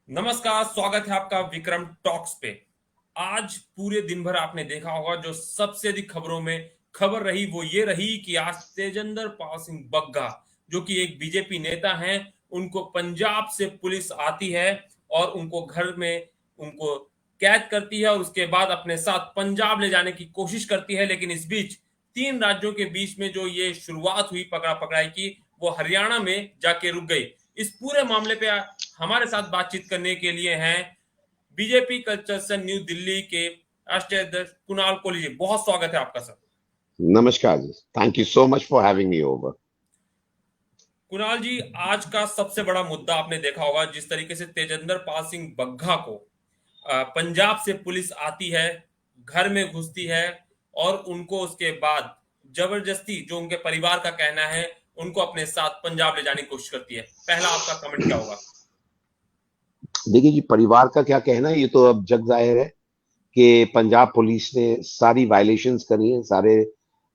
नमस्कार, स्वागत है आपका विक्रम टॉक्स पे। आज पूरे दिन भर आपने देखा होगा जो सबसे अधिक खबरों में खबर रही वो ये रही कि आज तेजिंदर पाल सिंह बग्गा जो कि एक बीजेपी नेता हैं, उनको पंजाब से पुलिस आती है और उनको घर में उनको कैद करती है और उसके बाद अपने साथ पंजाब ले जाने की कोशिश करती है। लेकिन इस बीच तीन राज्यों के बीच में जो ये शुरुआत हुई पकड़ा पकड़ाई की, वो हरियाणा में जाके रुक गई। इस पूरे मामले पे हमारे साथ बातचीत करने के लिए हैं बीजेपी कल्चर से न्यू दिल्ली के राष्ट्रीय अध्यक्ष कुणाल कोहली जी। बहुत स्वागत है आपका सर। नमस्कार जी, thank you so much for having me over. Kunal ji, आज का सबसे बड़ा मुद्दा आपने देखा होगा जिस तरीके से तेजिंदर पाल सिंह बग्गा को पंजाब से पुलिस आती है, घर में घुसती है और उनको उसके बाद जबरदस्ती, जो उनके परिवार का कहना है, उनको अपने साथ पंजाब ले जाने की कोशिश करती है। पहला आपका कमेंट क्या होगा? देखिए जी, परिवार का क्या कहना है, ये तो अब जग जाहिर है कि पंजाब पुलिस ने सारी वायलेशंस करी है, सारे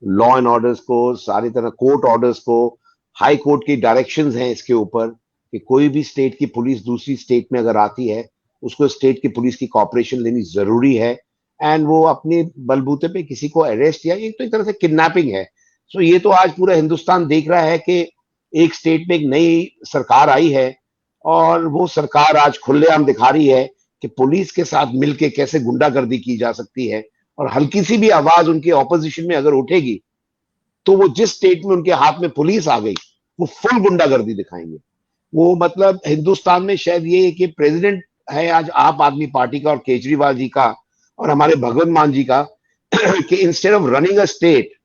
लॉ एंड ऑर्डर्स को, सारी तरह कोर्ट ऑर्डर्स को, हाई कोर्ट की डायरेक्शंस हैं इसके ऊपर कि कोई भी स्टेट की पुलिस दूसरी स्टेट में अगर आती है, उसको स्टेट की पुलिस की कॉपरेशन लेनी जरूरी है। एंड वो अपने बलबूते पे किसी को अरेस्ट या एक तो एक तरह से किडनैपिंग है। सो ये तो आज पूरा हिंदुस्तान देख रहा है कि एक स्टेट में एक नई सरकार आई है और वो सरकार आज खुलेआम दिखा रही है कि पुलिस के साथ मिलके कैसे गुंडागर्दी की जा सकती है। और हल्की सी भी आवाज उनके ऑपोजिशन में अगर उठेगी तो वो जिस स्टेट में उनके हाथ में पुलिस आ गई, वो फुल गुंडागर्दी दिखाएंगे। वो मतलब हिंदुस्तान में शायद ये कि प्रेसिडेंट है आज आप आदमी पार्टी का और केजरीवाल जी का और हमारे भगवंत मान जी का कि instead of running a state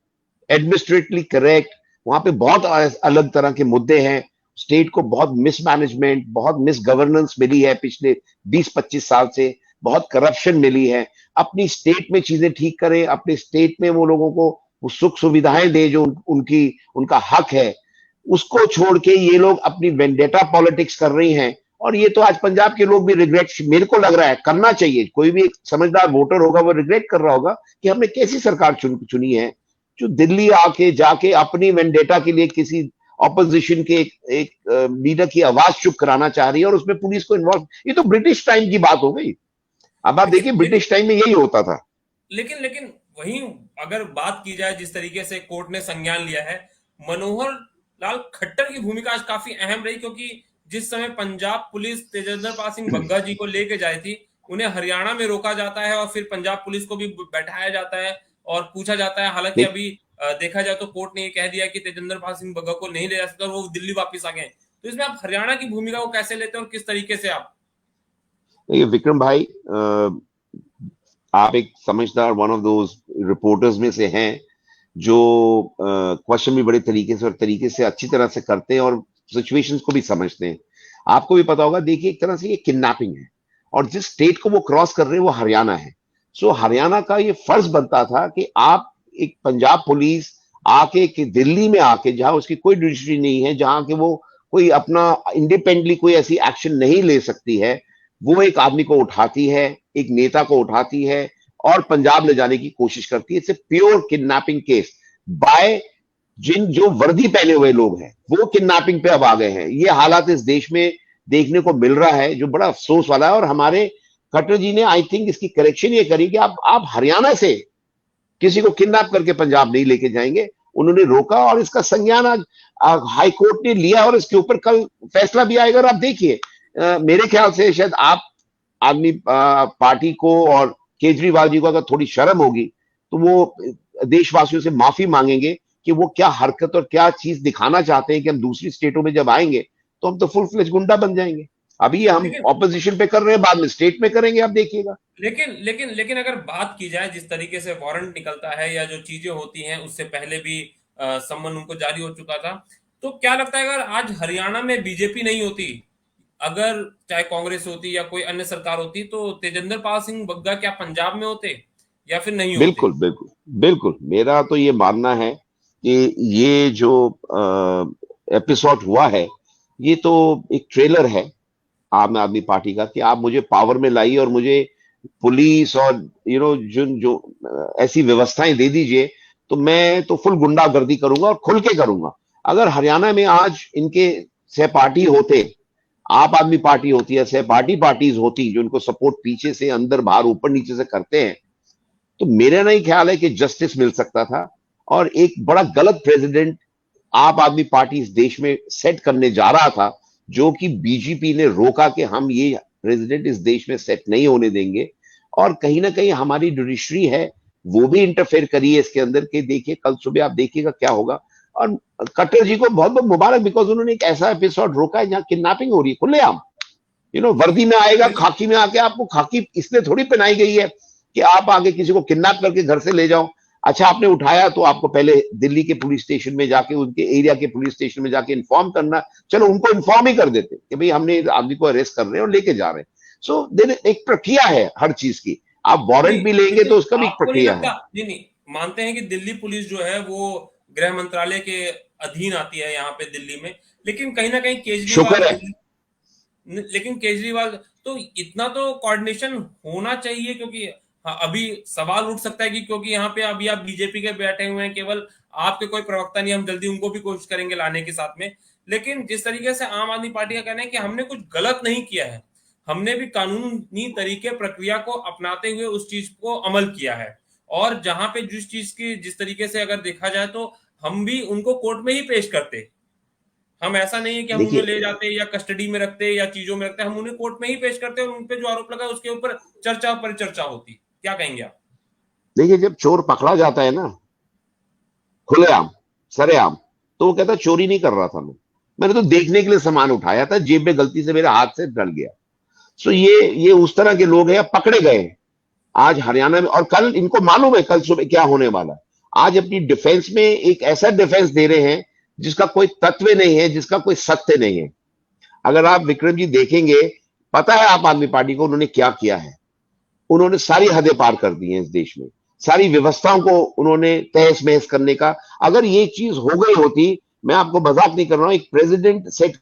administratively correct, वहां पे बहुत अलग तरह के मुद्दे हैं। स्टेट को बहुत मिसमैनेजमेंट, बहुत मिस गवर्नेंस मिली है पिछले 20-25 साल से, बहुत करप्शन मिली है। अपनी स्टेट में चीजें ठीक करें, अपने स्टेट में वो लोगों को वो सुख सुविधाएं दे जो उनकी उनका हक है, उसको छोड़ के ये लोग अपनी वेंडेटा पॉलिटिक्स कर रही हैं। और ये तो आज पंजाब के लोग भी रिग्रेट, मेरे को लग रहा है करना चाहिए, कोई भी एक समझदार वोटर होगा वो रिग्रेट कर रहा होगा कि हमने कैसी सरकार चुनी है जो दिल्ली आके जाके अपनी वेंडेटा के लिए किसी ऑपोजिशन के एक लीडर की आवाज चुप कराना चाह रही है और उसमें पुलिस को इन्वॉल्व। ये तो ब्रिटिश टाइम की बात हो गई। अब आप देखिए, लेकिन ब्रिटिश टाइम में यही होता था। लेकिन लेकिन वहीं अगर बात की जाए जिस तरीके से कोर्ट ने संज्ञान लिया है, मनोहर लाल खट्टर की भूमिका आज काफी अहम रही, क्योंकि जिस समय पंजाब पुलिस तेजिंदर पाल सिंह बग्गा जी को लेके जाई थी, उन्हें हरियाणा में रोका जाता है और फिर पंजाब पुलिस को भी बैठाया जाता है और पूछा जाता है। हालांकि देख, अभी देखा जाए तो कोर्ट ने ये कह दिया कि तेजिंदर पाल सिंह बग्गा को नहीं ले जा सकता और वो दिल्ली वापस आ गए। तो इसमें आप हरियाणा की भूमिका को कैसे लेते हैं और किस तरीके से आप? देखिए विक्रम भाई, आप एक समझदार वन ऑफ दोज रिपोर्टर्स में से हैं जो क्वेश्चन भी बड़े तरीके से अच्छी तरह से करते हैं और सिचुएशंस को भी समझते हैं। आपको भी पता होगा, देखिए एक तरह से ये किडनैपिंग है और जिस स्टेट को वो क्रॉस कर रहे हैं वो हरियाणा है। सो हरियाणा का ये फर्ज बनता था कि आप एक पंजाब पुलिस आके कि दिल्ली में आके जहां उसकी कोई जुडिशरी नहीं है, जहां के वो कोई अपना इंडिपेंडेंटली कोई ऐसी एक्शन नहीं ले सकती है, वो एक आदमी को उठाती है, एक नेता को उठाती है और पंजाब ले जाने की कोशिश करती है। It's a pure kidnapping case by जिन जो वर्दी पहने हुए लोग हैं, वो किडनैपिंग पे अब आ गए हैं। ये हालात इस देश में देखने को मिल रहा है जो बड़ा अफसोस वाला है। और हमारे खट्टर जी ने आई थिंक इसकी करेक्शन ये करी कि आप हरियाणा से किसी को किडनैप करके पंजाब नहीं लेके जाएंगे। उन्होंने रोका और इसका संज्ञान आज हाई कोर्ट ने लिया और इसके ऊपर कल फैसला भी आएगा। और आप देखिए, मेरे ख्याल से शायद आप आदमी पार्टी को और केजरीवाल जी को अगर थोड़ी शर्म होगी तो वो देशवासियों से माफी मांगेंगे कि वो क्या हरकत और क्या चीज दिखाना चाहते हैं कि हम दूसरी स्टेटों में जब आएंगे तो हम तो फुल फ्लेज गुंडा बन जाएंगे। अभी हम लेकिन ऑपोजिशन पे कर रहे हैं, बाद में स्टेट में करेंगे, आप देखिएगा। लेकिन लेकिन लेकिन अगर बात की जाए जिस तरीके से वारंट निकलता है या जो चीजें होती हैं, उससे पहले भी सम्मन उनको जारी हो चुका था। तो क्या लगता है अगर आज हरियाणा में बीजेपी नहीं होती, अगर चाहे कांग्रेस होती या कोई अन्य सरकार होती, तो तेजिंदर पाल सिंह बग्गा क्या पंजाब में होते या फिर नहीं होते? बिल्कुल बिल्कुल बिल्कुल, मेरा तो ये मानना है कि ये जो एपिसोड हुआ है, ये तो एक ट्रेलर है आम आदमी पार्टी का कि आप मुझे पावर में लाइए और मुझे पुलिस और जो ऐसी व्यवस्थाएं दे दीजिए तो मैं तो फुल गुंडागर्दी करूंगा और खुल के करूंगा। अगर हरियाणा में आज इनके सहपाठी होते, आप आदमी पार्टी होती है, सहपाठी पार्टीज होती जो इनको सपोर्ट पीछे से अंदर बाहर ऊपर नीचे से करते हैं, तो मेरा नहीं ख्याल है कि जस्टिस मिल सकता था। और एक बड़ा गलत प्रेसिडेंट आप आदमी पार्टी इस देश में सेट करने जा रहा था, जो कि बीजेपी ने रोका कि हम ये प्रेसिडेंट इस देश में सेट नहीं होने देंगे। और कहीं ना कहीं हमारी जुडिशरी है, वो भी इंटरफेयर करी है इसके अंदर के। देखिए कल सुबह आप देखिएगा क्या होगा। और कट्टर जी को बहुत बहुत मुबारक, बिकॉज उन्होंने एक ऐसा एपिसोड रोका है जहां किडनैपिंग हो रही है खुलेआम। वर्दी में आएगा, बिल्कुल। खाकी में आके, आपको खाकी इसलिए थोड़ी पहनाई गई है कि आप आगे किसी को किडनैप करके घर से ले जाओ। अच्छा आपने उठाया तो आपको पहले दिल्ली के पुलिस स्टेशन में जाके, उनके एरिया के पुलिस स्टेशन में जाके इन्फॉर्म करना। चलो उनको इन्फॉर्म ही कर देते कि भाई हमने आदमी को अरेस्ट कर रहे हैं और लेके जा रहे हैं। सो देन एक प्रक्रिया है हर चीज की। आप वारंट नहीं, भी लेंगे लेकिन तो उसका भी एक आपको नहीं प्रक्रिया लगता, है। नहीं नहीं, मानते हैं कि दिल्ली पुलिस जो है वो गृह मंत्रालय के अधीन आती है यहाँ पे दिल्ली में, लेकिन कहीं ना कहीं केजरीवाल शुक्र है। दिल्ली, लेकिन केजरीवाल तो इतना तो कोऑर्डिनेशन होना चाहिए, क्योंकि हाँ, अभी सवाल उठ सकता है कि क्योंकि यहाँ पे अभी आप बीजेपी के बैठे हुए हैं, केवल आपके कोई प्रवक्ता नहीं, हम जल्दी उनको भी कोशिश करेंगे लाने के साथ में। लेकिन जिस तरीके से आम आदमी पार्टी का कहना है कि हमने कुछ गलत नहीं किया है, हमने भी कानूनी तरीके प्रक्रिया को अपनाते हुए उस चीज को अमल किया है, और जहां पे जिस चीज की जिस तरीके से अगर देखा जाए तो हम भी उनको कोर्ट में ही पेश करते। हम ऐसा नहीं है कि हम उन्हें ले देखिए जाते या कस्टडी में रखते या चीजों में रखते, हम उन्हें कोर्ट में ही पेश करते और उन पे जो आरोप लगा उसके ऊपर चर्चा परिचर्चा होती। क्या कहेंगे आप? देखिए जब चोर पकड़ा जाता है ना खुलेआम, सरेआम, तो वो कहता चोरी नहीं कर रहा था, मैंने तो देखने के लिए सामान उठाया था, जेब में गलती से मेरे हाथ से डल गया। सो ये उस तरह के लोग हैं, पकड़े गए आज हरियाणा में। और कल इनको मालूम है कल सुबह क्या होने वाला है। आज अपनी डिफेंस में एक ऐसा डिफेंस दे रहे हैं जिसका कोई तत्व नहीं है, जिसका कोई सत्य नहीं है। अगर आप विक्रम जी देखेंगे, पता है आप आदमी पार्टी को उन्होंने क्या किया है। उन्होंने सारी हदें पार कर दी हैं इस देश में, सारी व्यवस्थाओं को उन्होंने तहस महस करने का। अगर ये चीज हो गई होती, मैं आपको मजाक नहीं कर रहा हूं, एक प्रेसिडेंट सेट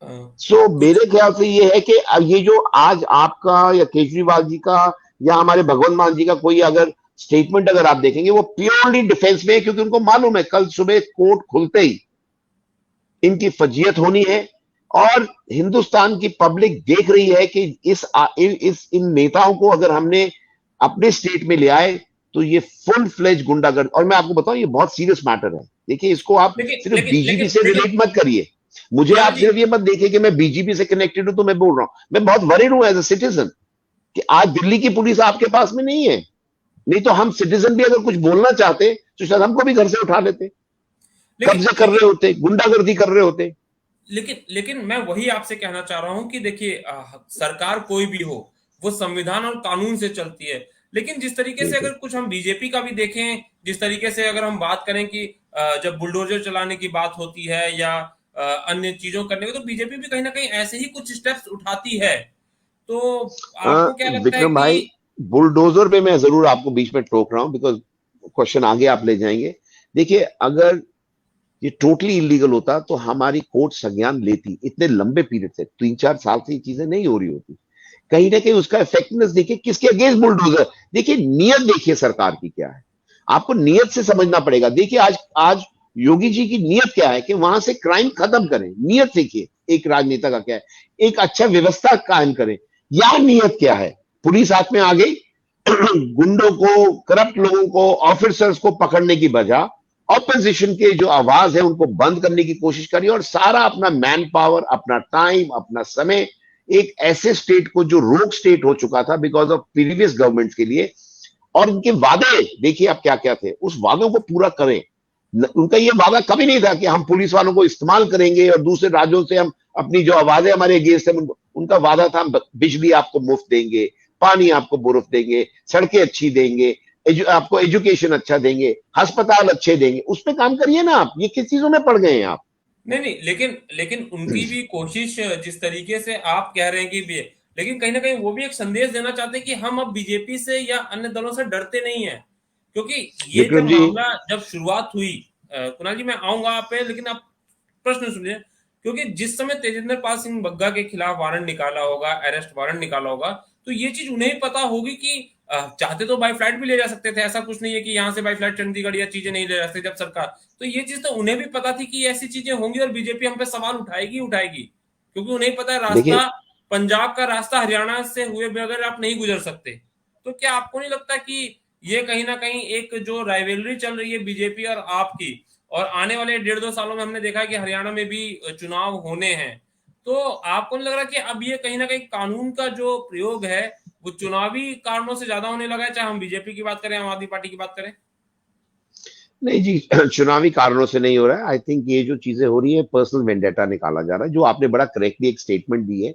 अ, कुछ मेरे ख्याल से ये है कि अब ये जो आज आपका या केजरीवाल जी का या हमारे भगवंत मान जी का कोई अगर स्टेटमेंट अगर आप देखेंगे, वो प्योरली डिफेंस में है, क्योंकि उनको मालूम है कल सुबह कोर्ट खुलते ही इनकी फजीयत होनी है। और हिंदुस्तान की पब्लिक देख रही है कि इन नेताओं को अगर हमने अपने स्टेट में ले आए तो ये फुल फ्लेज गुंडागर्द। और मैं आपको बताऊं ये बहुत सीरियस मैटर है। देखिए इसको आप लेकिन सिर्फ लेकिन बीजेपी लेकिन से लेकिन रिलेट मत करिए। मुझे कुणाल आप जी, सिर्फ ये मत देखिए कि मैं बीजेपी से कनेक्टेड हूं तो मैं बोल रहा हूं। मैं बहुत वरीड हूं एज अ सिटीजन कि आज दिल्ली की पुलिस आपके पास में नहीं है। नहीं तो हम सिटीजन भी अगर कुछ बोलना चाहते तो शायद हमको भी घर से उठा लेते, लेकिन कब्जे कर रहे लेकिन होते, गुंडागर्दी कर रहे होते। लेकिन लेकिन मैं वही आपसे कहना चाह रहा हूं कि देखिए, सरकार कोई भी हो, वो संविधान और कानून से चलती है। लेकिन जिस तरीके से बिल्कुल। अगर कुछ हम बीजेपी का भी देखें, जिस तरीके से अगर हम बात करें कि जब बुलडोजर चलाने की बात होती है या अन्य चीजों करने की, तो बीजेपी भी कहीं ना कहीं ऐसे ही कुछ स्टेप्स उठाती है। तो आपको क्या लगता है विक्रम भाई, कि बुलडोजर पे मैं जरूर आपको बीच में टोक रहा हूं, बिकॉज क्वेश्चन आगे आप ले जाएंगे। देखिए अगर ये टोटली इलीगल होता तो हमारी कोर्ट संज्ञान लेती। इतने लंबे पीरियड से 3-4 साल से ये चीजें नहीं हो रही होती। कहीं ना कहीं उसका इफेक्टिवनेस देखिए, किसके अगेंस्ट बुलडोजर। देखिए नियत देखिए सरकार की क्या है, आपको नियत से समझना पड़ेगा। देखिए आज आज योगी जी की नियत क्या है कि वहां से क्राइम खत्म करें। नियत देखिए एक राजनेता का क्या है, एक अच्छा व्यवस्था कायम करें। या नियत क्या है, पुलिस हाथ में आ गई, गुंडों को, करप्ट लोगों को, ऑफिसर्स को पकड़ने की बजाय ऑपोजिशन के जो आवाज है उनको बंद करने की कोशिश करी, और सारा अपना मैन पावर, अपना टाइम, अपना समय एक ऐसे स्टेट को जो रोग स्टेट हो चुका था बिकॉज ऑफ प्रीवियस गवर्नमेंट्स के लिए। और उनके वादे देखिए आप क्या क्या थे, उस वादों को पूरा करें। उनका ये वादा कभी नहीं था कि हम पुलिस वालों को इस्तेमाल करेंगे और दूसरे राज्यों से हम अपनी जो आवाजें हमारे अगेंस्ट है उनका वादा था हम बिजली आपको मुफ्त देंगे, पानी आपको मुफ्त देंगे, सड़कें अच्छी देंगे, आपको एजुकेशन अच्छा देंगे, अस्पताल अच्छे देंगे। उस पर काम करिए ना आप, ये किस चीजों में पड़ गए हैं आप। नहीं नहीं, लेकिन लेकिन उनकी भी कोशिश, जिस तरीके से आप कह रहे हैं कि भी, लेकिन कहीं ना कहीं वो भी एक संदेश देना चाहते हैं कि हम अब बीजेपी से या अन्य दलों से डरते नहीं हैं, क्योंकि ये जब विक्रम जी, मामला जब शुरुआत हुई, कुणाल जी मैं आऊंगा आप पे, लेकिन आप प्रश्न सुनिए। क्योंकि जिस समय तेजेंद्र पाल सिंह बग्गा के खिलाफ वारंट निकाला होगा, अरेस्ट वारंट निकाला होगा, तो ये चीज उन्हें भी पता होगी कि चाहते तो बाई फ्लाइट भी ले जा सकते थे, ऐसा कुछ नहीं है कि यहाँ से बाई फ्लाइट चंडीगढ़ या चीजें नहीं ले जा सकते जब सरकार, तो ये चीज तो उन्हें भी पता थी कि ऐसी चीजें होंगी और बीजेपी हम पे सवाल उठाएगी उठाएगी, क्योंकि उन्हें पता है रास्ता, देखिए पंजाब का रास्ता हरियाणा से हुए बगैर आप नहीं गुजर सकते। तो क्या आपको नहीं लगता कि ये कहीं ना कहीं एक जो राइवलरी चल रही है बीजेपी और आपकी, और आने वाले 1.5-2 सालों में हमने देखा है कि हरियाणा में भी चुनाव होने हैं, तो आपको नहीं लग रहा कि अब ये कहीं ना कहीं कानून का जो प्रयोग है वो चुनावी कारणों से ज्यादा होने लगा है, चाहे हम बीजेपी की बात करें, आम आदमी पार्टी की बात करें? नहीं जी, चुनावी कारणों से नहीं हो रहा है। आई थिंक ये जो चीजें हो रही है पर्सनल वेंडेटा निकाला जा रहा है। जो आपने बड़ा करेक्टली एक स्टेटमेंट दी है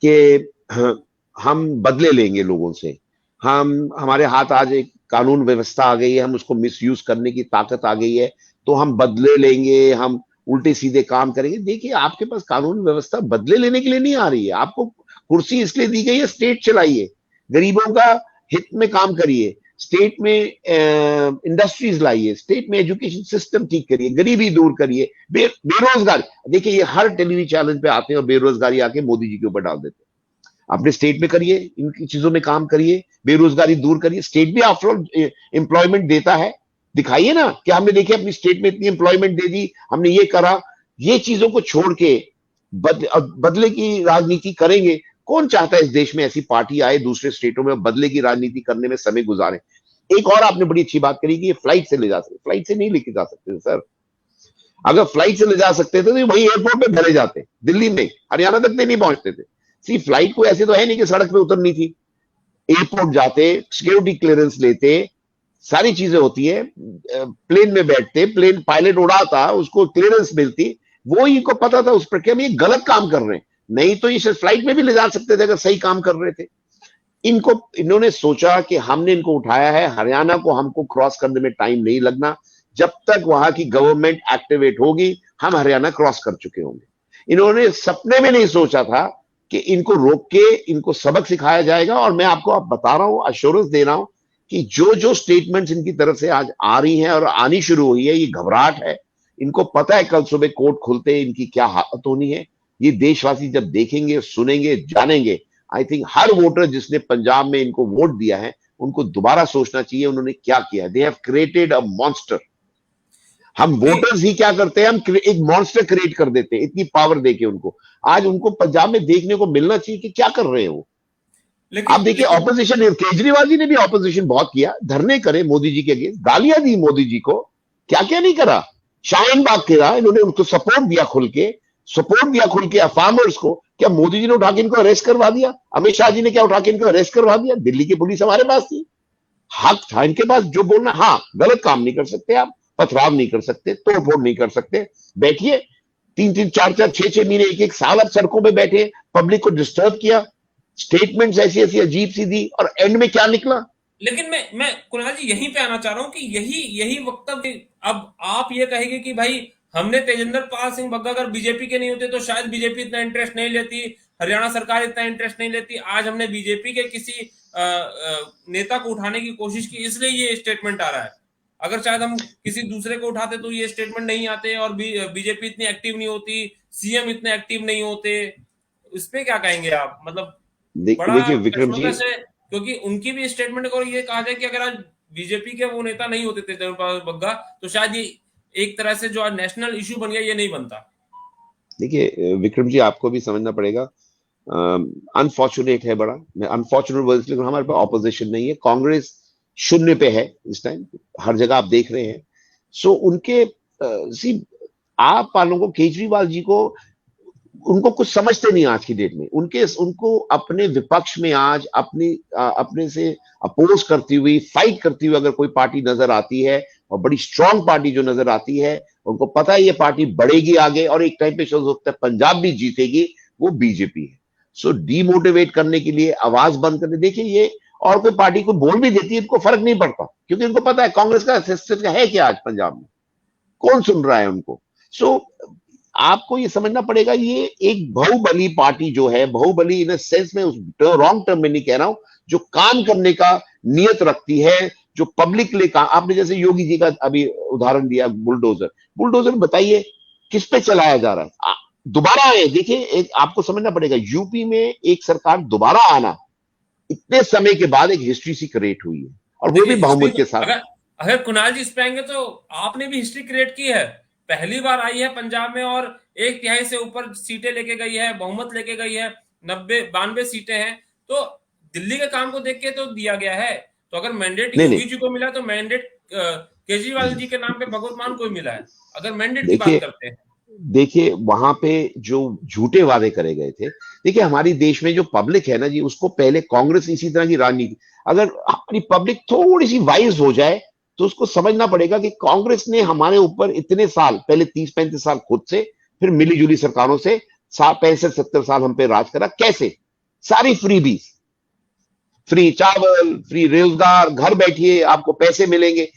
कि हम बदले लेंगे लोगों से, हम हमारे हाथ आज एक कानून व्यवस्था आ गई है, हम उसको मिसयूज करने की ताकत आ गई है, तो हम बदले लेंगे, हम उल्टे सीधे काम करेंगे। देखिए आपके पास कानून व्यवस्था बदले लेने के लिए नहीं आ रही है, आपको कुर्सी इसलिए दी गई है स्टेट चलाइए, गरीबों का हित में काम करिए, स्टेट में इंडस्ट्रीज लाइए, स्टेट में एजुकेशन सिस्टम ठीक करिए, गरीबी दूर करिए, बेरोजगारी। देखिए ये हर टेलीविजन चैनल पे आते हैं और बेरोजगारी आके मोदी जी के ऊपर डाल देते हैं। अपने स्टेट में करिए, इन चीजों में काम करिए, बेरोजगारी दूर करिए। स्टेट भी आफ्टर ऑल एम्प्लॉयमेंट देता है, दिखाइए ना कि हमने देखिए अपनी स्टेट में इतनी एम्प्लॉयमेंट दे दी, हमने ये करा। ये चीजों को छोड़ के बदले की राजनीति करेंगे। कौन चाहता है इस देश में ऐसी पार्टी आए दूसरे स्टेटों में बदले की राजनीति करने में समय गुजारे। एक और आपने बड़ी अच्छी बात करी कि ये फ्लाइट से ले जा सकते, फ्लाइट से नहीं लेके जा सकते सर। अगर फ्लाइट से ले जा सकते थे तो वही एयरपोर्ट पे भरे जाते, दिल्ली में, हरियाणा तक नहीं पहुंचते थे। सी फ्लाइट को ऐसे तो है नहीं कि सड़क पे उतरनी थी, एयरपोर्ट जाते, सिक्योरिटी क्लियरेंस लेते, सारी चीजें होती है, प्लेन में बैठते, प्लेन पायलट उड़ाता, उसको क्लियरेंस मिलती, वो इनको पता था उस प्रक्रिया में ये गलत काम कर रहे हैं। नहीं तो ये फ्लाइट में भी ले जा सकते थे अगर सही काम कर रहे थे। इन्होंने सोचा कि हमने इनको उठाया है, हरियाणा को हमको क्रॉस करने में टाइम नहीं लगना, जब तक वहां की गवर्नमेंट एक्टिवेट होगी हम हरियाणा क्रॉस कर चुके होंगे। इन्होंने सपने में नहीं सोचा था कि इनको रोक के इनको सबक सिखाया जाएगा। और मैं आपको बता रहा हूं, अश्योरेंस दे रहा हूं कि जो जो स्टेटमेंट्स इनकी तरफ से आज आ रही हैं और आनी शुरू हुई है, ये घबराहट है। इनको पता है कल सुबह कोर्ट खुलते इनकी क्या हालत होनी है। ये देशवासी जब देखेंगे, सुनेंगे, जानेंगे, आई थिंक हर वोटर जिसने पंजाब में इनको वोट दिया है उनको दोबारा सोचना चाहिए उन्होंने क्या किया। They have created a monster. हम वोटर्स ही क्या करते हैं, हम एक मॉन्स्टर क्रिएट कर देते हैं इतनी पावर देके उनको। आज उनको पंजाब में देखने को मिलना चाहिए कि क्या कर रहे हैं वो। आप देखिए ऑपोजिशन, केजरीवाल जी ने भी ऑपोजिशन बहुत किया, धरने करे मोदी जी के अगेंस्ट, गालियां दी मोदी जी को, क्या क्या नहीं करा, शाहीन बाग करा, इन्होंने उनको सपोर्ट दिया खुल के फार्मर्स को। क्या मोदी जी ने उठा के इनको अरेस्ट करवा दिया? अमित शाह जी ने क्या उठा के इनको अरेस्ट करवा दिया? दिल्ली की पुलिस हमारे पास थी, हक था इनके पास जो बोलना। हाँ, गलत काम नहीं कर सकते आप, पथराव नहीं कर सकते, तोड़फोड़ नहीं कर सकते, बैठिए 3-3, 4-4, 6-6 महीने, 1-1 साल आप सड़कों पे बैठे, पब्लिक को डिस्टर्ब किया, स्टेटमेंट्स ऐसी ऐसी अजीब सी दी, और एंड में क्या निकला। लेकिन मैं कुणाल जी यहीं पे आना चाह रहा हूं कि यही वक्तव्य अब आप ये कहेंगे कि भाई हमने तेजेंद्र पाल सिंह बग्गा अगर बीजेपी के नहीं होते तो शायद बीजेपी इतना इंटरेस्ट नहीं लेती, हरियाणा सरकार इतना इंटरेस्ट नहीं लेती। आज हमने बीजेपी के किसी नेता को उठाने की कोशिश की, इसलिए ये स्टेटमेंट आ रहा है। अगर शायद हम किसी दूसरे को उठाते तो ये स्टेटमेंट नहीं आते, और बीजेपी इतनी एक्टिव नहीं होती, सीएम इतने एक्टिव नहीं होते। इस पे क्या कहेंगे आप? मतलब बड़ा देखिए विक्रम जी, से, क्योंकि उनकी भी स्टेटमेंट को ये कहा जाए कि अगर आज बीजेपी के वो नेता नहीं होते तेजेंद्र पाल बग्गा तो शायद ये एक तरह से जो आज नेशनल इश्यू बन गया ये नहीं बनता। देखिए विक्रम जी, आपको भी समझना पड़ेगा, अनफॉर्चुनेट है बड़ा, मैं अनफॉर्चुनेट वर्ड इसलिए हमारे पास ऑपोजिशन नहीं है, कांग्रेस शून्य पे है इस टाइम, हर जगह आप देख रहे हैं। सो उनके सी आप वालों को, केजरीवाल जी को, उनको कुछ समझते नहीं आज की डेट में। उनको अपने विपक्ष में आज अपने से अपोज करती हुई, फाइट करती हुई अगर कोई पार्टी नजर आती है, और बड़ी स्ट्रांग पार्टी जो नजर आती है, उनको पता है ये पार्टी बढ़ेगी आगे और एक टाइम पे हो सकता है पंजाब भी जीतेगी, वो बीजेपी है। सो डीमोटिवेट करने के लिए, आवाज बंद करने, देखिए ये और कोई पार्टी को बोल भी देती है इनको फर्क नहीं पड़ता, क्योंकि इनको पता है कांग्रेस का सिस्टम है क्या आज पंजाब में, कौन सुन रहा है उनको। सो आपको ये समझना पड़ेगा, ये एक बहुबली पार्टी जो है, बहुबली इन सेंस में, उस रॉन्ग टर्म में नहीं कह रहा हूं, जो काम करने का नियत रखती है, जो पब्लिक ले काम। आपने जैसे योगी जी का अभी उदाहरण दिया, बुलडोजर बताइए किस पे चलाया जा रहा है, दोबारा आए। देखिए एक आपको समझना पड़ेगा, यूपी में एक सरकार दोबारा आना इतने समय के बाद एक हिस्ट्री सी क्रिएट हुई है, और वो देखिए भी हिस्ट्री बहुमत के साथ। अगर अगर कुणाल जी इस पे आएंगे तो आपने भी हिस्ट्री क्रिएट की है। पहली बार आई है पंजाब में और 1/3 से ऊपर सीटें लेके गई है, बहुमत लेके गई है, 92 सीटें हैं। तो दिल्ली के काम को देख के तो दिया गया है। तो अगर मैंडेट नहीं योगी नहीं, जी को मिला तो मैंडेट केजरीवाल जी के नाम पे भगवत मान को ही मिला है, अगर मैंडेट की बात देखिए करते हैं। देखिए वहां पे जो झूठे वादे करे गए थे, देखिए हमारी देश में जो पब्लिक है ना जी, उसको पहले कांग्रेस इसी तरह की राजनीति, अगर हमारी पब्लिक थोड़ी सी वाइज हो जाए तो उसको समझना पड़ेगा कि कांग्रेस ने हमारे ऊपर इतने साल पहले 30-35 साल खुद से, फिर मिली जुली सरकारों से 65-70 साल हम पे राज करा। कैसे? सारी फ्रीबीज, फ्री चावल, फ्री रोजगार, घर बैठिए आपको पैसे मिलेंगे।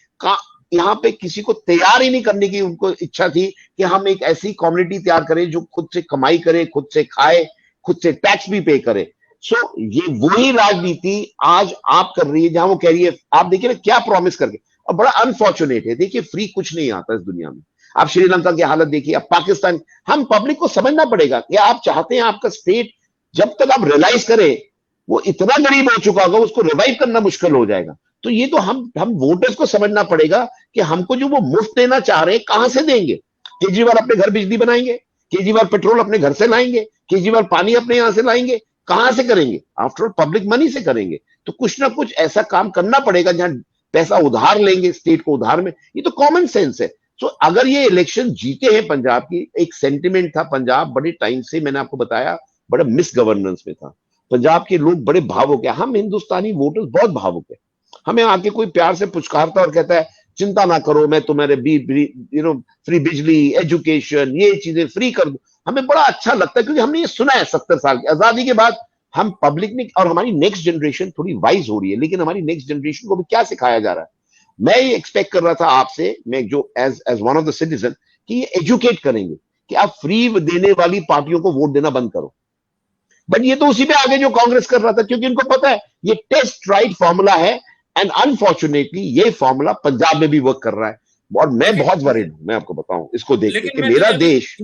यहाँ पे किसी को तैयार ही नहीं करने की उनको इच्छा थी कि हम एक ऐसी कम्युनिटी तैयार करें जो खुद से कमाई करे, खुद से खाए, खुद से टैक्स भी पे करे। सो ये वही राजनीति आज आप कर रही है, जहां वो कह रही है, आप देखिए ना क्या प्रॉमिस करके। और बड़ा अनफॉर्चुनेट है, देखिए फ्री कुछ नहीं आता इस दुनिया में। आप श्रीलंका की हालत देखिए, अब पाकिस्तान, हम पब्लिक को समझना पड़ेगा कि आप चाहते हैं आपका स्टेट, जब तक आप रियलाइज करें वो इतना गरीब हो चुका होगा, उसको रिवाइव करना मुश्किल हो जाएगा। तो ये तो हम वोटर्स को समझना पड़ेगा कि हमको जो वो मुफ्त देना चाह रहे हैं कहां से देंगे। केजरीवाल अपने घर बिजली बनाएंगे, केजरीवाल पेट्रोल अपने घर से लाएंगे, केजरीवाल पानी अपने यहां से लाएंगे, कहां से करेंगे? आफ्टर ऑल पब्लिक मनी से करेंगे। तो कुछ ना कुछ ऐसा काम करना पड़ेगा जहां पैसा उधार लेंगे, स्टेट को उधार में। ये तो कॉमन सेंस है। सो अगर ये इलेक्शन जीते हैं पंजाब की, एक सेंटिमेंट था पंजाब बड़े टाइम से, मैंने आपको बताया, बड़ा मिस गवर्नेंस में था। पंजाब के लोग बड़े भावुक है, हम हिंदुस्तानी वोटर्स बहुत भावुक है। हमें आके कोई प्यार से पुचकारता और कहता है चिंता ना करो, मैं तुम्हारे फ्री बिजली, एजुकेशन, ये चीजें फ्री कर दूं, हमें बड़ा अच्छा लगता है, क्योंकि हमने ये सुना है 70 साल की आजादी के बाद। हम पब्लिक ने, और हमारी नेक्स्ट जनरेशन थोड़ी वाइज हो रही है, लेकिन हमारी नेक्स्ट जनरेशन को भी क्या सिखाया जा रहा है? मैं ये एक्सपेक्ट कर रहा था आपसे, मैं जो as as one of the citizen, कि ये एजुकेट करेंगे कि आप फ्री देने वाली पार्टियों को वोट देना बंद करो। बट ये तो उसी पे आगे जो कांग्रेस कर रहा था, क्योंकि इनको पता है ये टेस्ट राइट फॉर्मूला है, एंड अनफॉर्चुनेटली ये फॉर्मूला पंजाब में भी वर्क कर रहा है। और मैं देखिए बहुत वरीड हूं, मैं आपको बताऊं इसको देख के लेकिन कि मैं मेरा देखिए अभी देश।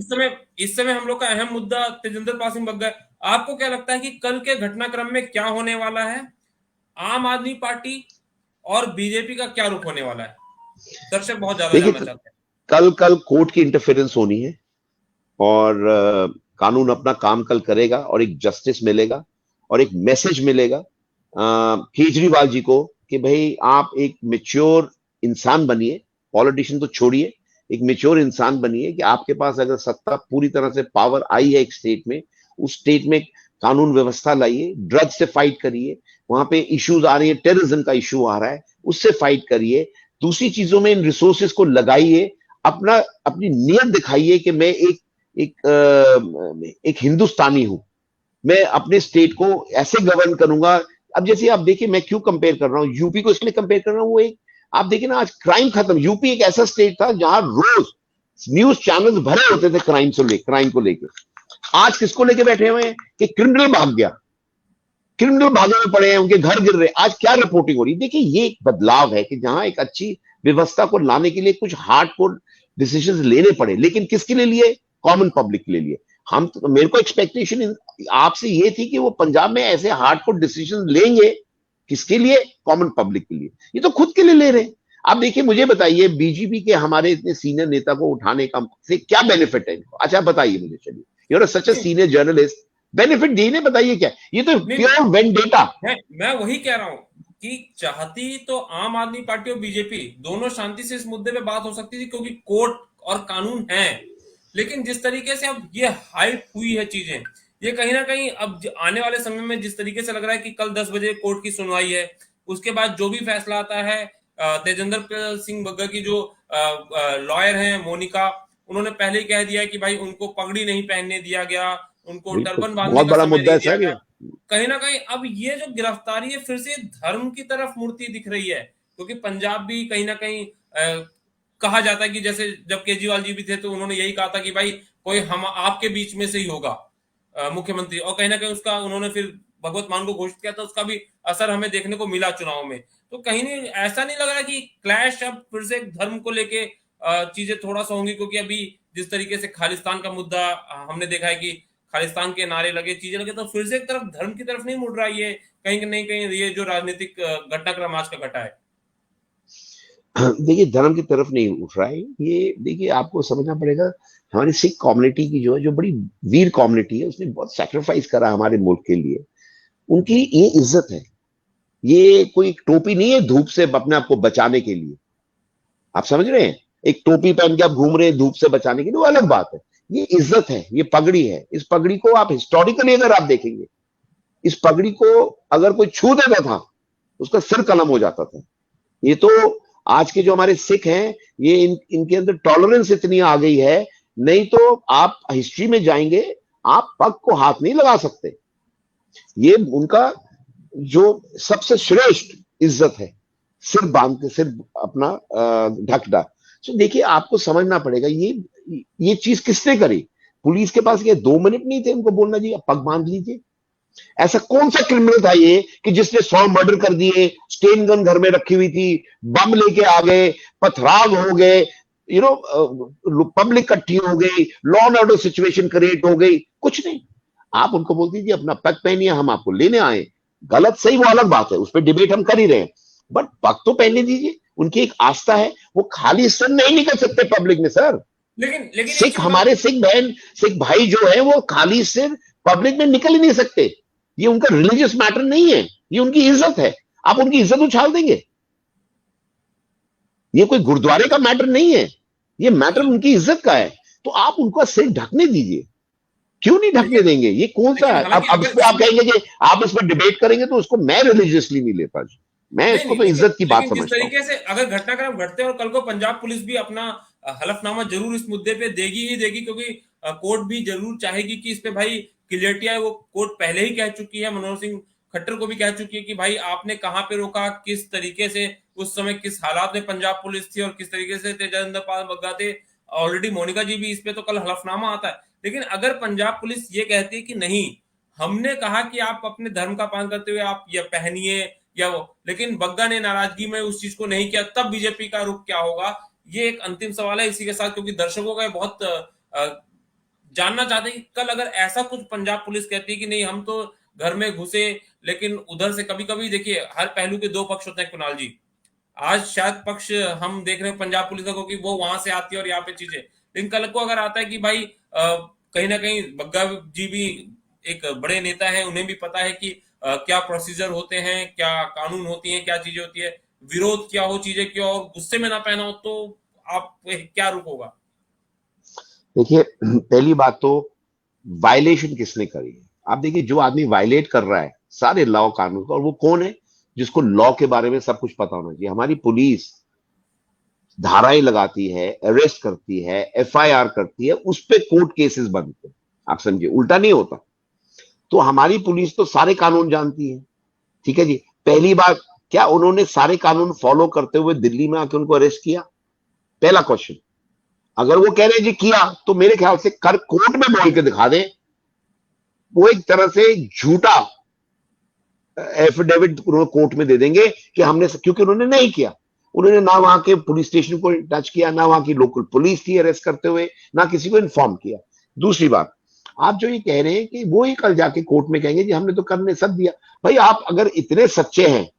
इस समय हम लोग का अहम मुद्दा तेजिंदर पाल सिंह बग्गा है। आपको क्या लगता है कि कल के घटनाक्रम में क्या होने वाला है? आम आदमी पार्टी और बीजेपी का क्या रुख होने वाला है? दर्शक बहुत ज्यादा देखिए जानना चाहते हैं। कल कल कोर्ट की इंटरफेरेंस होनी है, और कानून अपना काम कल करेगा, और एक जस्टिस मिलेगा, और एक मैसेज मिलेगा केजरीवाल जी को कि भाई आप एक मेच्योर इंसान बनिए, पॉलिटिशियन तो छोड़िए, एक मेच्योर इंसान बनिए कि आपके पास अगर सत्ता पूरी तरह से पावर आई है एक स्टेट में, उस स्टेट में कानून व्यवस्था लाइए, ड्रग्स से फाइट करिए, वहां पे इश्यूज आ रही है, टेररिज्म का इशू आ रहा है, उससे फाइट करिए, दूसरी चीजों में इन रिसोर्सेज को लगाइए, अपना अपनी नीयत दिखाइए कि मैं एक हिंदुस्तानी हूं, मैं अपने स्टेट को ऐसे गवर्न करूंगा। अब जैसे आप देखिए, मैं क्यों कंपेयर कर रहा हूं यूपी को, इसलिए कंपेयर कर रहा हूं, वो एक, आप देखिए ना, आज क्राइम खत्म, यूपी एक ऐसा स्टेट था जहां रोज न्यूज चैनल्स भरे होते थे क्राइम को लेकर। आज किसको लेके बैठे हुए हैं कि क्रिमिनल भाग गया, क्रिमिनल भागे में पड़े हैं, उनके घर गिर रहे। आज क्या रिपोर्टिंग हो रही है? देखिए ये एक बदलाव है कि जहां एक अच्छी व्यवस्था को लाने के लिए कुछ हार्डकोर डिसीजन लेने पड़े, लेकिन किसके लिए लिए? कॉमन पब्लिक के लिए। हम तो, मेरे को एक्सपेक्टेशन आपसे ये थी कि वो पंजाब में ऐसे हार्डकोर डिसीजन लेंगे, किसके लिए? कॉमन पब्लिक के लिए। ये तो खुद के लिए ले रहे हैं। आप देखिए, मुझे बताइए, बीजेपी के हमारे इतने सीनियर नेता को उठाने का से क्या बेनिफिट है इनको? अच्छा बताइए मुझे, चलिए, your such a senior journalist, benefit दीजिए, बताइए क्या? ये तो नहीं प्योर वेंडेटा। मैं वही कह रहा हूं कि चाहती तो आम आदमी पार्टी और बीजेपी दोनों शांति से इस मुद्दे पे बात हो सकती थी, क्योंकि कोर्ट और कानून है। लेकिन जिस तरीके से अब ये हाइप हुई है चीजें, ये कहीं ना कहीं अब आने वाले समय में जिस तरीके से लग रहा है कि कल 10 बजे कोर्ट की सुनवाई है, उसके बाद जो भी फैसला आता है, तेजेंद्र सिंह बग्गा की जो लॉयर हैं मोनिका, उन्होंने पहले ही कह दिया कि भाई उनको पगड़ी नहीं पहनने दिया गया, उनको बिल्कुल टर्बन बांधने बहुत का बड़ा समय मुद्दा नहीं है दिया सर गया। ये। कहीं ना कहीं अब ये जो गिरफ्तारी है फिर से धर्म की तरफ मुड़ती दिख रही है, क्योंकि पंजाब भी कहीं ना कहीं कहा जाता है कि जैसे जब केजरीवाल जी भी थे तो उन्होंने यही कहा था कि भाई कोई हम आपके बीच में से ही होगा मुख्यमंत्री, और कहीं ना कहीं उसका उन्होंने फिर भगवत मान को घोषित किया था, उसका भी असर हमें देखने को मिला चुनाव में। तो कहीं नहीं, ऐसा नहीं लग रहा कि क्लैश अब फिर से धर्म को लेके चीजें थोड़ा सा होंगी, क्योंकि अभी जिस तरीके से खालिस्तान का मुद्दा हमने देखा है कि खालिस्तान के नारे लगे, चीजें लगे, तो फिर से एक तरफ धर्म की तरफ नहीं मुड़ रहा ये कहीं नहीं कहीं ये जो राजनीतिक घटनाक्रम आज का घटा है? देखिए धर्म की तरफ नहीं उठ रहा है ये। देखिए आपको समझना पड़ेगा, हमारी सिख कम्युनिटी की जो है, जो बड़ी वीर कम्युनिटी है, उसने बहुत सैक्रिफाइस करा हमारे मुल्क के लिए। उनकी ये इज्जत है, ये कोई टोपी नहीं है धूप से अपने आप को बचाने के लिए। आप समझ रहे हैं, एक टोपी पहन के आप घूम रहे हैं धूप से बचाने के लिए, वो अलग बात है। ये इज्जत है, ये पगड़ी है। इस पगड़ी को आप हिस्टोरिकली अगर आप देखेंगे, इस पगड़ी को अगर कोई छू देता था, उसका सिर कलम हो जाता था। ये तो आज के जो हमारे सिख हैं, ये इनके अंदर टॉलरेंस इतनी आ गई है, नहीं तो आप हिस्ट्री में जाएंगे, आप पग को हाथ नहीं लगा सकते। ये उनका जो सबसे श्रेष्ठ इज्जत है, सिर बांध के, सिर अपना ढकना। तो देखिए आपको समझना पड़ेगा, ये चीज किसने करी? पुलिस के पास ये 2 मिनट नहीं थे उनको बोलना जी पग बांध लीजिए। ऐसा कौन सा क्रिमिनल था ये कि जिसने 100 मर्डर कर दिए, स्टेन गन घर में रखी हुई थी, बम लेके आ गए, पथराव हो गए, पब्लिक इकट्ठी हो गई, law and order situation create हो गई? कुछ नहीं। आप उनको बोल दीजिए अपना पग पहनिए, हम आपको लेने आए। गलत सही वो अलग बात है, उस पर डिबेट हम कर ही रहे हैं, बट पग तो पहनने दीजिए। उनकी एक आस्था है, वो खाली सर नहीं निकल सकते पब्लिक में सर। लेकिन सिख, हमारे सिख बहन, सिख भाई जो है, वो खाली सिर पब्लिक में निकल ही नहीं सकते। ये उनका रिलीजियस मैटर नहीं है, ये उनकी इज्जत है। आप उनकी इज्जत उछाल देंगे? ये कोई गुरुद्वारे का मैटर नहीं है, ये मैटर उनकी इज्जत का है। तो आप उनका सिर ढकने दीजिए, क्यों नहीं ढकने देंगे? ये कौन सा है? अब इस पे आप कहेंगे कि आप इस पर डिबेट करेंगे, तो उसको मैं रिलीजियसली नहीं लेता जी। मैं इसको तो इज्जत की बात समझता हूं। जिस तरीके से अगर घटनाक्रम घटते हैं और कल को पंजाब पुलिस भी अपना हलफनामा जरूर इस मुद्दे पे देगी ही देगी, क्योंकि कोर्ट भी जरूर चाहेगी कि इस पे भाई क्लियरिटी आए। वो कोर्ट पहले ही कह चुकी है, मनोहर सिंह खट्टर को भी कह चुकी है कि भाई आपने कहां पे रोका, किस तरीके से उस समय किस हालात में पंजाब पुलिस थी और किस तरीके से तेजेंद्र पाल बग्गा थे। ऑलरेडी मोनिका जी भी इस पे तो कल हलफनामा आता है। लेकिन अगर पंजाब पुलिस ये कहती है कि नहीं, हमने कहा कि आप अपने धर्म का पालन करते हुए आप ये पहनिए या वो, लेकिन बग्गा ने नाराजगी में उस चीज को नहीं किया, तब बीजेपी का रुख क्या होगा? ये एक अंतिम सवाल है इसी के साथ, क्योंकि दर्शकों का बहुत जानना चाहते हैं कि कल अगर ऐसा कुछ पंजाब पुलिस कहती है कि नहीं हम तो घर में घुसे, लेकिन उधर से कभी कभी देखिए हर पहलू के 2 पक्ष होते हैं कुणाल जी। आज शायद पक्ष हम देख रहे हैं पंजाब पुलिस का, क्योंकि वो वहां से आती है और यहाँ पे चीजें, लेकिन कल को अगर आता है कि भाई कहीं ना कहीं बग्गा जी भी एक बड़े नेता है, उन्हें भी पता है कि क्या प्रोसीजर होते हैं, क्या कानून होती हैं, क्या चीजें होती है, विरोध क्या हो, चीजें क्या हो, गुस्से में ना पहना हो, तो आप क्या रुख होगा? देखिए पहली बात तो वायलेशन किसने करी है? आप देखिए जो आदमी वायलेट कर रहा है सारे लॉ कानून को, और वो कौन है? जिसको लॉ के बारे में सब कुछ पता होना चाहिए। हमारी पुलिस धाराएं लगाती है, अरेस्ट करती है, एफआईआर करती है, उस पे कोर्ट केसेस बनते हैं। आप समझिए, उल्टा नहीं होता। तो हमारी पुलिस तो सारे कानून जानती है, ठीक है जी। पहली बात, क्या उन्होंने सारे कानून फॉलो करते हुए दिल्ली में आके उनको अरेस्ट किया? पहला क्वेश्चन। अगर वो कह रहे हैं जी किया, तो मेरे ख्याल से कर कोर्ट में बोल के दिखा दें। वो एक तरह से झूठा एफिडेविट कोर्ट में दे देंगे कि हमने, क्योंकि उन्होंने नहीं किया। उन्होंने ना वहां के पुलिस स्टेशन को टच किया, ना वहां की लोकल पुलिस थी अरेस्ट करते हुए, ना किसी को इन्फॉर्म किया। दूसरी बात, आप जो ये कह रहे हैं कि वो ही कल जाके कोर्ट में कहेंगे जी हमने तो करने सब दिया। भाई आप अगर इतने सच्चे हैं,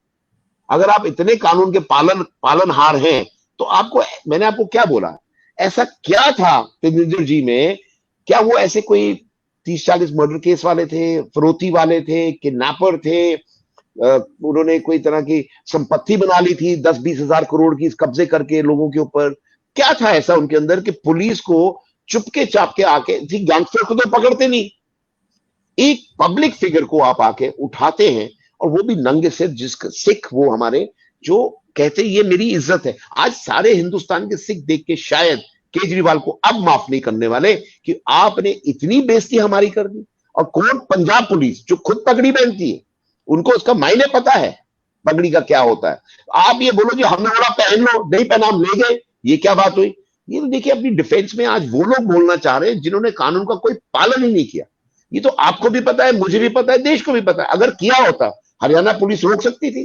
अगर आप इतने कानून के पालनहार हैं, तो आपको, मैंने आपको क्या बोला, ऐसा क्या था तेजिंदर जी में? क्या वो ऐसे कोई 30-40 मर्डर केस वाले थे, फरोती वाले थे, किडनैपर थे? उन्होंने कोई तरह की संपत्ति बना ली थी 10-20 हजार करोड़ की कब्जे करके लोगों के ऊपर? क्या था ऐसा उनके अंदर कि पुलिस को चुपके चापके आके, ठीक गैंगस्टर को तो पकड़ते नहीं, एक पब्लिक फिगर को आप आके उठाते हैं, और वो भी नंगे सिर, जिसका सिख वो हमारे जो कहते हैं ये मेरी इज्जत है। आज सारे हिंदुस्तान के सिख देख के शायद केजरीवाल को अब माफ नहीं करने वाले कि आपने इतनी बेइज्जती हमारी कर दी। और कौन? पंजाब पुलिस, जो खुद पगड़ी पहनती है, उनको उसका मायने पता है पगड़ी का क्या होता है। आप ये बोलो जी हमने बोला पहन लो, नहीं पहना हम ले गए, ये क्या बात हुई? ये तो देखिए अपनी डिफेंस में आज वो लोग बोलना चाह रहे हैं जिन्होंने कानून का कोई पालन ही नहीं किया। ये तो आपको भी पता है, मुझे भी पता है, देश को भी पता है। अगर किया होता, हरियाणा पुलिस रोक सकती थी?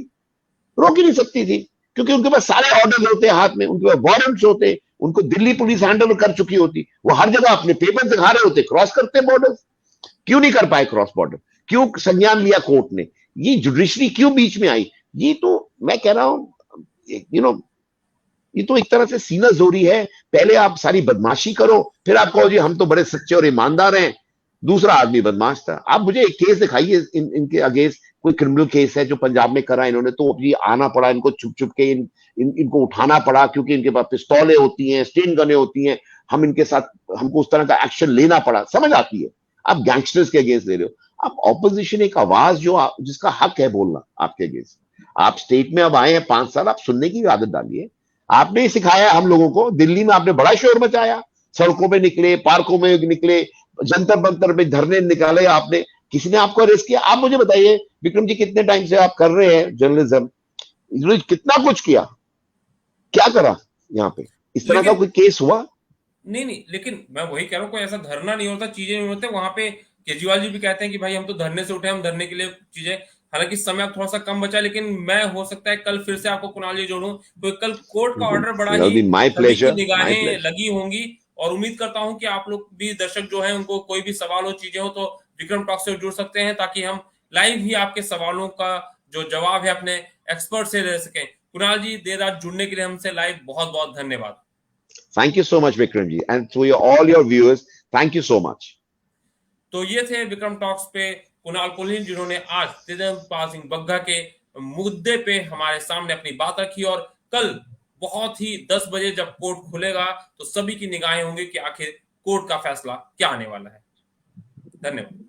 रोक ही नहीं सकती थी, क्योंकि उनके पास सारे ऑर्डर होते हैं हाथ में, उनके पास वारंट्स होते, उनको दिल्ली पुलिस हैंडल कर चुकी होती, वो हर जगह अपने पेपर दिखा रहे होते, क्रॉस करते बॉर्डर। क्यों नहीं कर पाए क्रॉस बॉर्डर, क्यों संज्ञान लिया कोर्ट ने, ये जुडिशरी क्यों बीच में आई? ये तो मैं कह रहा हूं ये तो एक तरह से सीना जोरी है। पहले आप सारी बदमाशी करो, फिर आप कहो जी हम तो बड़े सच्चे और ईमानदार हैं, दूसरा आदमी बदमाश था। आप मुझे एक केस दिखाइए इनके अगेंस्ट, कोई क्रिमिनल केस है जो पंजाब में करा इन्होंने, तो ये आना पड़ा इनको छुप छुप के, इनको उठाना पड़ा क्योंकि इनके पास पिस्तौलें होती हैं, स्टेन गनें होती हैं, हम इनके साथ, हमको उस तरह का एक्शन लेना पड़ा, समझ आती है। आप गैंगस्टर्स के अगेंस्ट ले रहे हो, आप ऑपोजिशन एक आवाज जो जिसका हक है बोलना आपके अगेंस्ट। आप स्टेट में अब आए हैं 5 साल, आप सुनने की आदत डालिए। आपने ही सिखाया हम लोगों को, दिल्ली में आपने बड़ा शोर मचाया, सड़कों में निकले, पार्कों में निकले, जंतर मंतर में धरने निकाले आपने, किसी ने आपको अरेस्ट किया? आप मुझे बताइए विक्रम जी, कितने टाइम से आप कर रहे हैं जर्नलिज्म, कितना कुछ किया, क्या करा यहाँ पे? इस तरह का कोई केस हुआ? नहीं, लेकिन मैं वही कह रहा हूँ, कोई ऐसा धरना नहीं होता, चीजें नहीं होते वहां पे। केजरीवाल जी भी कहते हैं कि भाई हम तो धरने से उठे, हम धरने के लिए चीजें, हालांकि समय अब थोड़ा सा कम बचा, लेकिन मैं हो सकता है कल फिर से आपको कुणाल जी जोड़ूं, तो कल कोर्ट का ऑर्डर बड़ा ही माय सभी की प्लेजर, निगाहें लगी होंगी, और उम्मीद करता हूं कि आप लोग भी, दर्शक जो है, उनको कोई भी सवाल हो, चीजें हो, तो विक्रम टॉक से जुड़ सकते हैं, ताकि हम लाइव ही आपके सवालों का जो जवाब है अपने एक्सपर्ट से ले सकें। कुणाल जी, देर रात जुड़ने के लिए हमसे लाइव बहुत बहुत धन्यवाद। Thank you so much, Vikram ji, and to all your viewers, thank you so much. तो ये थे विक्रम टॉक्स पे कुणाल कोहली, जिन्होंने आज तेजपाल सिंह बग्गा के मुद्दे पे हमारे सामने अपनी बात रखी। और कल बहुत ही 10 बजे जब कोर्ट खुलेगा तो सभी की निगाहें होंगी कि आखिर कोर्ट का फैसला क्या आने वाला है। धन्यवाद।